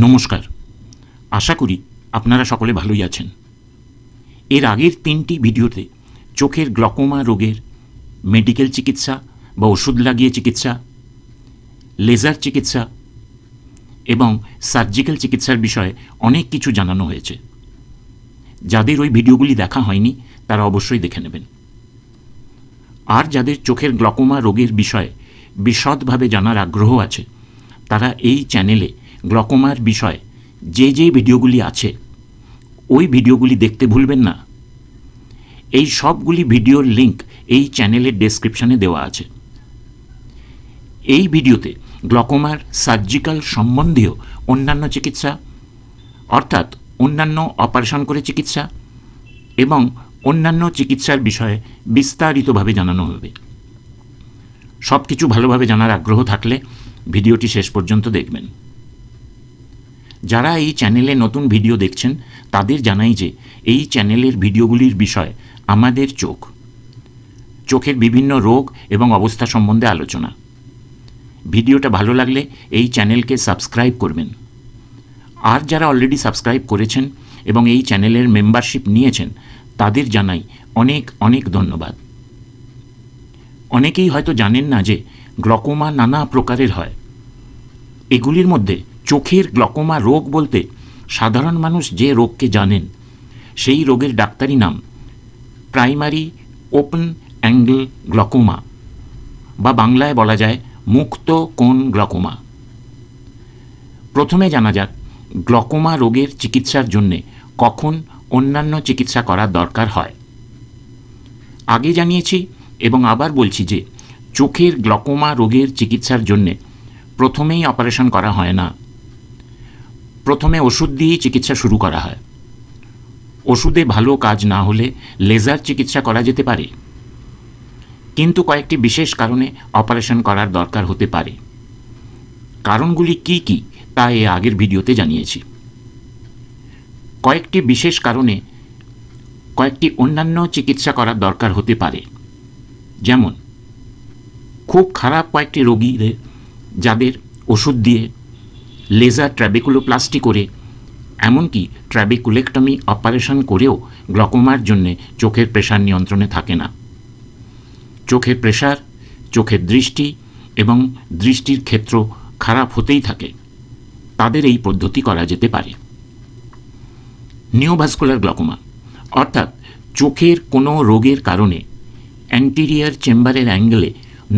নমস্কার, আশা করি আপনারা সকলে ভালোই আছেন। এর আগের 3টি ভিডিওতে চোখের গ্লকোমা রোগের মেডিকেল চিকিৎসা বা ওষুধ লাগিয়ে চিকিৎসা, লেজার চিকিৎসা এবং সার্জিক্যাল চিকিৎসার বিষয়ে অনেক কিছু জানানো হয়েছে। যাদের ওই ভিডিওগুলি দেখা হয়নি তারা অবশ্যই দেখে নেবেন। আর যাদের চোখের গ্লকোমা রোগের বিষয়ে বিশদভাবে জানার আগ্রহ আছে তারা এই চ্যানেলে গ্লকোমার বিষয়ে যে ভিডিওগুলি আছে ওই ভিডিওগুলি দেখতে ভুলবেন না। এই সবগুলি ভিডিওর লিঙ্ক এই চ্যানেলের ডেসক্রিপশনে দেওয়া আছে। এই ভিডিওতে গ্লকোমার সার্জিক্যাল সম্বন্ধীয় অন্যান্য চিকিৎসা অর্থাৎ অন্যান্য অপারেশন করে চিকিৎসা এবং অন্যান্য চিকিৎসার বিষয়ে বিস্তারিতভাবে জানানো হবে। সব কিছু ভালোভাবে জানার আগ্রহ থাকলে ভিডিওটি শেষ পর্যন্ত দেখবেন। যারা এই চ্যানেলে নতুন ভিডিও দেখছেন তাদের জানাই যে এই চ্যানেলের ভিডিওগুলির বিষয় আমাদের চোখের বিভিন্ন রোগ এবং অবস্থা সম্বন্ধে আলোচনা। ভিডিওটা ভালো লাগলে এই চ্যানেলকে সাবস্ক্রাইব করবেন। আর যারা অলরেডি সাবস্ক্রাইব করেছেন এবং এই চ্যানেলের মেম্বারশিপ নিয়েছেন তাদের জানাই অনেক অনেক ধন্যবাদ। অনেকেই হয়তো জানেন না যে গ্লকোমা নানা প্রকারের হয়। এগুলির মধ্যে চোখের গ্লকোমা রোগ বলতে সাধারণ মানুষ যে রোগকে জানেন সেই রোগের ডাক্তারি নাম প্রাইমারি ওপেন অ্যাঙ্গেল গ্লকোমা বা বাংলায় বলা যায় মুক্ত কোণ গ্লকোমা। প্রথমে জানা যাক গ্লকোমা রোগের চিকিৎসার জন্যে কখন অন্যান্য চিকিৎসা করার দরকার হয়। আগে জানিয়েছি এবং আবার বলছি যে চোখের গ্লকোমা রোগের চিকিৎসার জন্যে প্রথমেই অপারেশন করা হয় না। প্রথমে ওষুধ দিয়েই চিকিৎসা শুরু করা হয়। ওষুধে ভালো কাজ না হলে লেজার চিকিৎসা করা যেতে পারে, কিন্তু কয়েকটি বিশেষ কারণে অপারেশন করার দরকার হতে পারে। কারণগুলি কি কি তা এর আগের ভিডিওতে জানিয়েছি। কয়েকটি বিশেষ কারণে কয়েকটি অন্যান্য চিকিৎসা করার দরকার হতে পারে। যেমন খুব খারাপ কয়েকটি রোগীদের যাদের ওষুধ দিয়ে লেজার ট্র্যাবেকুলোপ্লাস্টি করে এমনকি ট্র্যাবেকুলেক্টমি অপারেশন করেও গ্লকোমার জন্যে চোখের প্রেশার নিয়ন্ত্রণে থাকে না। চোখের প্রেশার, চোখের দৃষ্টি এবং দৃষ্টির ক্ষেত্র খারাপ হতেই থাকে। তাদের এই পদ্ধতি করা যেতে পারে। নিওভাস্কুলার গ্লকোমা অর্থাৎ চোখের কোনো রোগের কারণে অ্যান্টেরিয়র চেম্বারের অ্যাঙ্গেলে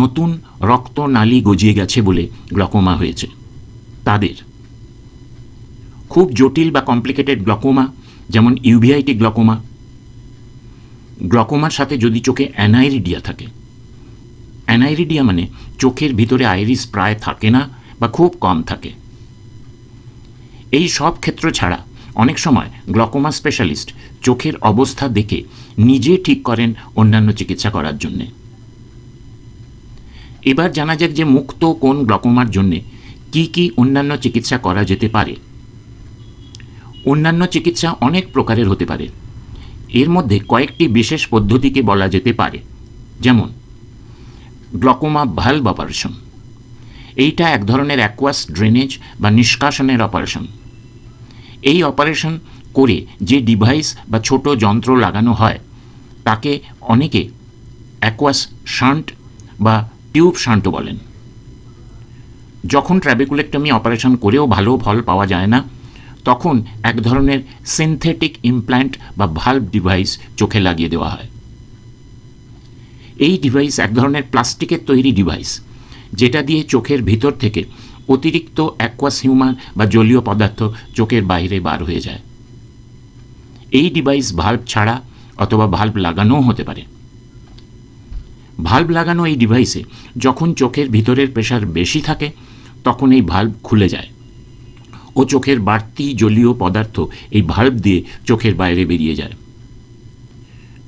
নতুন রক্তনালী গজিয়ে গেছে বলে গ্লকোমা হয়েছে। তাদের খুব জটিল বা কমপ্লিকেটেড গ্লকোমা যেমন ইউভিআইটি গ্লকোমা। গ্লকোমার সাথে যদি চোখে অ্যানাইরিডিয়া থাকে, অ্যানাইরিডিয়া মানে চোখের ভিতরে আইরিস প্রায় থাকে না বা খুব কম থাকে। এই সব ক্ষেত্র ছাড়া অনেক সময় গ্লকোমা স্পেশালিস্ট চোখের অবস্থা দেখে নিজে ঠিক করেন অন্যান্য চিকিৎসা করার জন্যে। এবার জানা যাক যে মুক্ত কোণ গ্লকোমার জন্যে কি কি অন্যান্য চিকিৎসা করা যেতে পারে। অন্যান্য চিকিৎসা অনেক প্রকারের হতে পারে। এর মধ্যে কয়েকটি বিশেষ পদ্ধতিকে বলা যেতে পারে। যেমন গ্লকোমা ভালভ অপারেশন। এইটা এক ধরনের অ্যাকুয়াস ড্রেনেজ বা নিষ্কাশনের অপারেশন। এই অপারেশন করে যে ডিভাইস বা ছোট যন্ত্র লাগানো হয় তাকে অনেকে অ্যাকুয়াস শান্ট বা টিউব শান্টও বলেন। যখন ট্র্যাবেকুলেক্টমি অপারেশন করেও ভালো ফল পাওয়া যায় না তখন এক ধরনের সিনথেটিক ইমপ্ল্যান্ট বা ভালভ ডিভাইস চোখে লাগিয়ে দেওয়া হয়। এই ডিভাইস এক ধরনের প্লাস্টিকের তৈরি ডিভাইস যেটা দিয়ে চোখের ভিতর থেকে অতিরিক্ত অ্যাকুয়াস হিউমার বা জলীয় পদার্থ চোখের বাইরে বার হয়ে যায়। এই ডিভাইস ভালভ ছাড়া অথবা ভালভ লাগানোও হতে পারে। ভালভ লাগানো এই ডিভাইসে যখন চোখের ভিতরের প্রেশার বেশি থাকে তখন এই ভালভ খুলে যায় ও চোখের বাড়তি জলীয় পদার্থ এই ভালভ দিয়ে চোখের বাইরে বেরিয়ে যায়।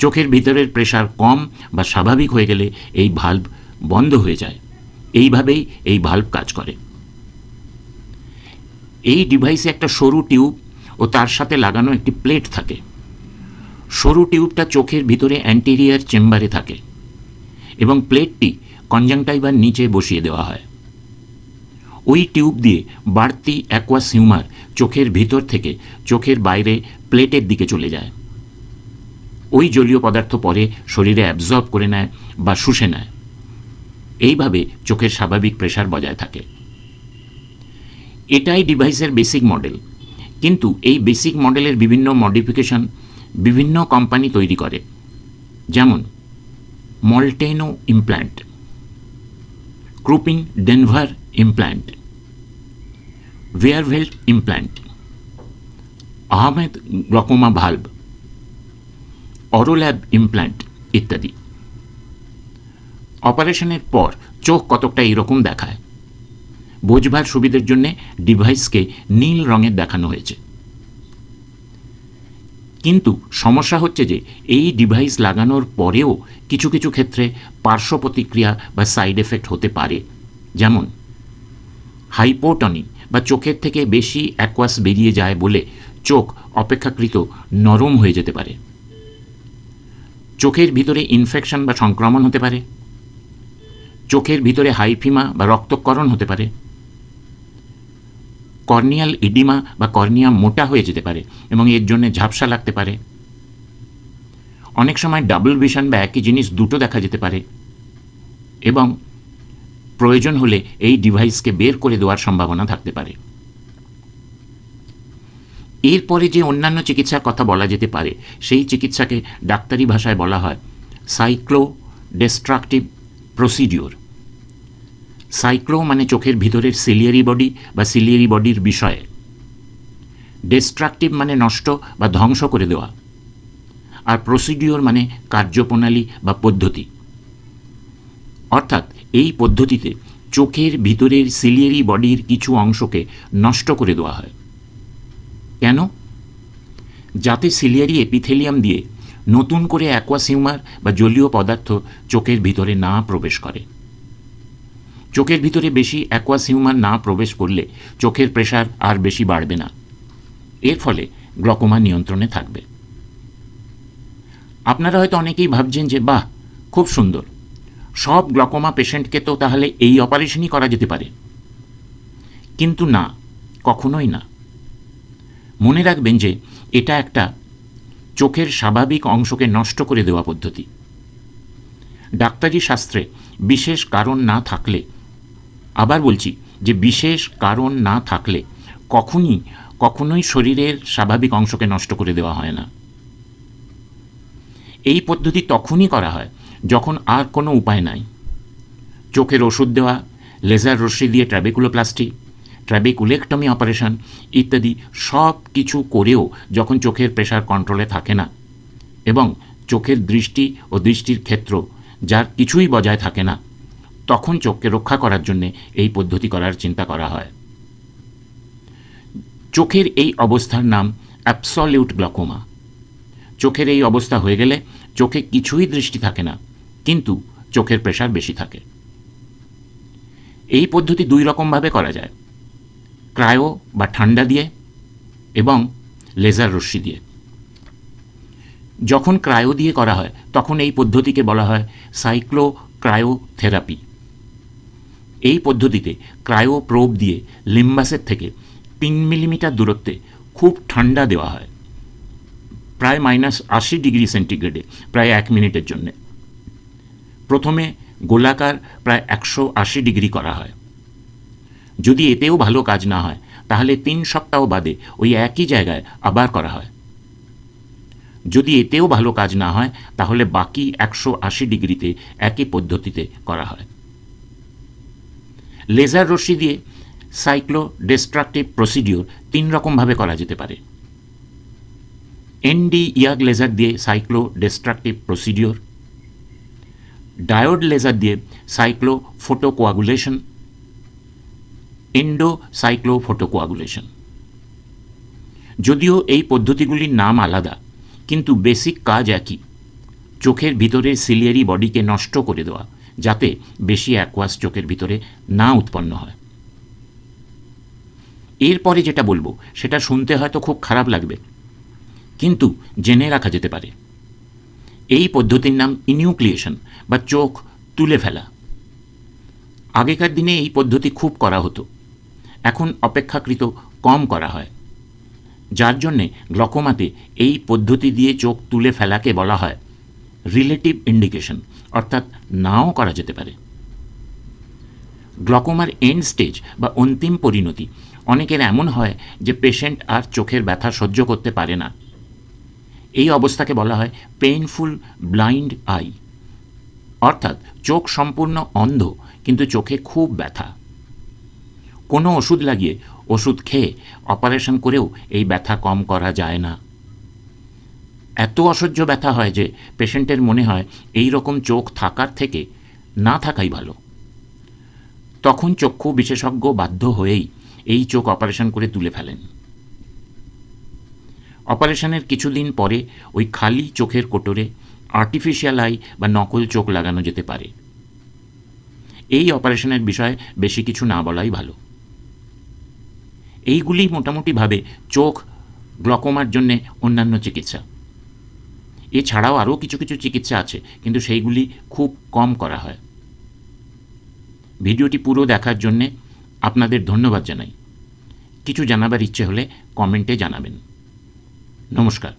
চোখের ভিতরের প্রেশার কম বা স্বাভাবিক হয়ে গেলে এই ভালভ বন্ধ হয়ে যায়। এইভাবেই এই ভালভ কাজ করে। এই ডিভাইসে একটা সরু টিউব ও তার সাথে লাগানো একটি প্লেট থাকে। সরু টিউবটা চোখের ভিতরে অ্যান্টেরিয়র চেম্বারে থাকে এবং প্লেটটি কনজাংক্টিভার নিচে বসিয়ে দেওয়া হয়। ওই টিউব দিয়ে বাড়তি অ্যাকোয়াস হিউমার চোখের ভিতর থেকে চোখের বাইরে প্লেটের দিকে চলে যায়। ওই জলীয় পদার্থ পরে শরীরে অ্যাবজর্ব করে নেয় বা শুষে নেয়। এইভাবে চোখের স্বাভাবিক প্রেসার বজায় থাকে। এটাই ডিভাইসের বেসিক মডেল, কিন্তু এই বেসিক মডেলের বিভিন্ন মডিফিকেশন বিভিন্ন কোম্পানি তৈরি করে, যেমন Molteno implant, Krupin Denver implant, Baerveldt implant, Ahmed glaucoma valve, Aurolab implant ইত্যাদি। অপারেশনের পর চোখ কতকটা এইরকম দেখায়। বোঝবার সুবিধার জন্য ডিভাইসকে নীল রঙের দেখানো হয়েছে। কিন্তু সমস্যা হচ্ছে যে এই ডিভাইস লাগানোর পরেও কিছু কিছু ক্ষেত্রে পার্শ্ব প্রতিক্রিয়া বা সাইড এফেক্ট হতে পারে, যেমন হাইপোটনি বা চোখের থেকে বেশি অ্যাকোয়াস বেরিয়ে যায় বলে চোখ অপেক্ষাকৃত নরম হয়ে যেতে পারে, চোখের ভিতরে ইনফেকশন বা সংক্রমণ হতে পারে, চোখের ভিতরে হাইফিমা বা রক্তক্ষরণ হতে পারে, কর্নিয়াল ইডিমা বা কর্নিয়া মোটা হয়ে যেতে পারে এবং এর জন্য ঝাপসা লাগতে পারে। অনেক সময় ডাবল ভিশন বা একই জিনিস দুটো দেখা যেতে পারে এবং প্রয়োজন হলে এই ডিভাইসকে বের করে দেওয়ার সম্ভাবনা থাকতে পারে। এরপরে যে অন্যান্য চিকিৎসার কথা বলা যেতে পারে সেই চিকিৎসাকে ডাক্তারি ভাষায় বলা হয় সাইক্লোডেস্ট্রাকটিভ প্রসিডিওর। সাইক্লো মানে চোখের ভিতরের সিলিয়ারি বডি বা সিলিয়ারি বডির বিষয়ে, ডেস্ট্রাকটিভ মানে নষ্ট বা ধ্বংস করে দেওয়া, আর প্রসিডিওর মানে কার্যপ্রণালী বা পদ্ধতি। অর্থাৎ এই পদ্ধতিতে চোখের ভিতরের সিলিয়ারি বডির কিছু অংশকে নষ্ট করে দেওয়া হয়। কেন? যাতে সিলিয়ারি এপিথেলিয়াম দিয়ে নতুন করে অ্যাকোয়াস হিউমার বা জলীয় পদার্থ চোখের ভিতরে না প্রবেশ করে। চোখের ভিতরে বেশি অ্যাকোয়াস হিউমার না প্রবেশ করলে চোখের প্রেসার আর বেশি বাড়বে না। এর ফলে গ্লকোমা নিয়ন্ত্রণে থাকবে। আপনারা হয়তো অনেকেই ভাবছেন যে বাহ, খুব সুন্দর, সব গ্লকোমা পেশেন্টকে তো তাহলে এই অপারেশনই করা যেতে পারে। কিন্তু না, কখনোই না। মনে রাখবেন যে এটা একটা চোখের স্বাভাবিক অংশকে নষ্ট করে দেওয়া পদ্ধতি। ডাক্তারি শাস্ত্রে বিশেষ কারণ না থাকলে, আবার বলছি যে বিশেষ কারণ না থাকলে কখনোই শরীরের স্বাভাবিক অংশকে নষ্ট করে দেওয়া হয় না। এই পদ্ধতি তখনই করা হয় যখন আর কোনো উপায় নাই। চোখের ওষুধ দেওয়া, লেজার রশ্মি দিয়ে ট্র্যাবেকুলোপ্লাস্টি, ট্র্যাবেকুলেক্টমি অপারেশন ইত্যাদি সব কিছু করেও যখন চোখের প্রেসার কন্ট্রোলে থাকে না এবং চোখের দৃষ্টি ও দৃষ্টির ক্ষেত্র যার কিছুই বজায় থাকে না, তখন চোখকে রক্ষা করার জন্য এই পদ্ধতি করার চিন্তা করা হয়। চোখের এই অবস্থার নাম অ্যাবসলিউট গ্লকোমা। চোখের এই অবস্থা হয়ে গেলে চোখে কিছুই দৃষ্টি থাকে না, কিন্তু চোখের প্রেসার বেশি থাকে। এই পদ্ধতি দুই রকমভাবে করা যায়, ক্রায়ো বা ঠান্ডা দিয়ে এবং লেজার রশ্মি দিয়ে। যখন ক্রায়ো দিয়ে করা হয় তখন এই পদ্ধতিকে বলা হয় সাইক্লোক্রায়োথেরাপি। এই পদ্ধতিতে ক্রায়ো প্রোব দিয়ে লিম্বাসের থেকে 3 মিলিমিটার দূরত্বে খুব ঠান্ডা দেওয়া হয়, প্রায় -80 ডিগ্রি সেন্টিগ্রেডে, প্রায় 1 মিনিটের জন্য। প্রথমে গোলাকার প্রায় 180 ডিগ্রি করা হয়। যদি এতেও ভালো কাজ না হয় তাহলে 3 সপ্তাহ বাদে ওই একই জায়গায় আবার করা হয়। যদি এতেও ভালো কাজ না হয় তাহলে বাকি 180 ডিগ্রিতে একই পদ্ধতিতে করা হয়। লেজার রশ্মি দিয়ে সাইক্লোডেস্ট্রাকটিভ প্রসিডিওর 3 রকমভাবে করা যেতে পারে। এনডি ইয়াগ লেজার দিয়ে সাইক্লোডেস্ট্রাকটিভ প্রসিডিওর, ডায়োড লেজার দিয়ে সাইক্লোফোটোকোয়াগুলেশন, এন্ডোসাইক্লোফোটোকোয়াগুলেশন। যদিও এই পদ্ধতিগুলির নাম আলাদা, কিন্তু বেসিক কাজ একই, চোখের ভিতরের সিলিয়ারি বডিকে নষ্ট করে দেওয়া যাতে বেশি অ্যাকোয়াস চোখের ভিতরে না উৎপন্ন হয়। এরপরে যেটা বলবো সেটা শুনতে হয়তো খুব খারাপ লাগবে, কিন্তু জেনে রাখা যেতে পারে। এই পদ্ধতির নাম ইনিউক্লিয়েশন বা চোখ তুলে ফেলা। আগেকার দিনে এই পদ্ধতি খুব করা হতো, এখন অপেক্ষাকৃত কম করা হয়, যার জন্যে গ্লকোমাতে এই পদ্ধতি দিয়ে চোখ তুলে ফেলাকে বলা হয় রিলেটিভ ইন্ডিকেশন, অর্থাৎ নাও করা যেতে পারে। গ্লকোমার এন্ড স্টেজ বা অন্তিম পরিণতি অনেকের এমন হয় যে পেশেন্ট আর চোখের ব্যথা সহ্য করতে পারে না। এই অবস্থাকে বলা হয় পেইনফুল ব্লাইন্ড আই, অর্থাৎ চোখ সম্পূর্ণ অন্ধ কিন্তু চোখে খুব ব্যথা। কোনো ওষুধ লাগিয়ে, ওষুধ খেয়ে, অপারেশন করেও এই ব্যথা কম করা যায় না। এত অসহ্য ব্যথা হয় যে পেশেন্টের মনে হয় এই রকম চোখ থাকার থেকে না থাকাই ভালো। তখন চক্ষু বিশেষজ্ঞ বাধ্য হয়েই এই চোখ অপারেশন করে তুলে ফেলেন। অপারেশনের কিছুদিন পরে ওই খালি চোখের কোটরে আর্টিফিশিয়াল আই বা নকল চোখ লাগানো যেতে পারে। এই অপারেশনের বিষয়ে বেশি কিছু না বলাই ভালো। এইগুলি মোটামুটিভাবে চোখ গ্লকোমার জন্যে অন্যান্য চিকিৎসা। এছাড়াও আরও কিছু কিছু চিকিৎসা আছে, কিন্তু সেইগুলি খুব কম করা হয়। ভিডিওটি পুরো দেখার জন্যে আপনাদের ধন্যবাদ জানাই। কিছু জানাবার ইচ্ছে হলে কমেন্টে জানাবেন। নমস্কার।